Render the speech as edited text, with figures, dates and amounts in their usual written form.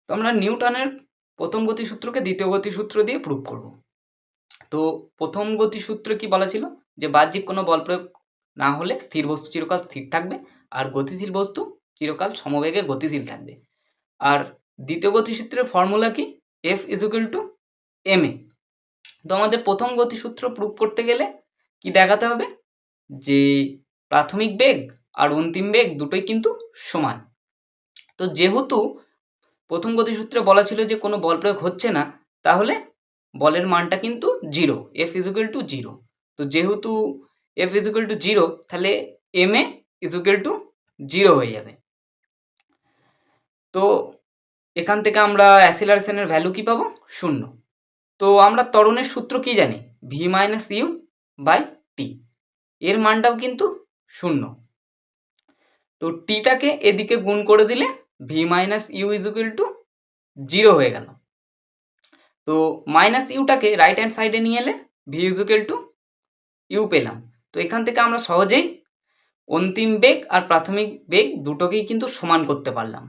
তো আমরা নিউটনের প্রথম গতিসূত্রকে দ্বিতীয় গতিসূত্র দিয়ে প্রুভ করব। তো প্রথম গতিসূত্রে কি বলা ছিল যে বাহ্যিক কোনো বল প্রয়োগ না হলে স্থির বস্তু চিরকাল স্থির থাকবে আর গতিশীল বস্তু চিরকাল সমবেগে গতিশীল থাকবে। আর দ্বিতীয় গতিসূত্রের ফর্মুলা কি? F = ma। তো আমাদের প্রথম গতিসূত্র প্রুভ করতে গেলে কি দেখাতে হবে যে প্রাথমিক বেগ আর অন্তিম বেগ দুটোই কিন্তু সমান। তো যেহেতু প্রথম গতিসূত্রে বলা ছিল যে কোনো বল প্রয়োগ হচ্ছে না, তাহলে বলের মানটা কিন্তু 0, F = 0। তো যেহেতু F = 0, তাহলে ma = 0 হয়ে যাবে। তো এখান থেকে আমরা অ্যাসিলারেশনের ভ্যালু কি পাবো? 0। তো আমরা ত্বরণের সূত্র কি জানি? v-u/t। এর মানটাও কিন্তু 0। তো টিটাকে এদিকে গুণ করে দিলে v-u = 0 হয়ে গেল। তো মাইনাস ইউটাকে রাইট হ্যান্ড সাইডে নিয়ে এলে v = u পেলাম। তো এখান থেকে আমরা সহজেই অন্তিম বেগ আর প্রাথমিক বেগ দুটোকেই কিন্তু সমান করতে পারলাম।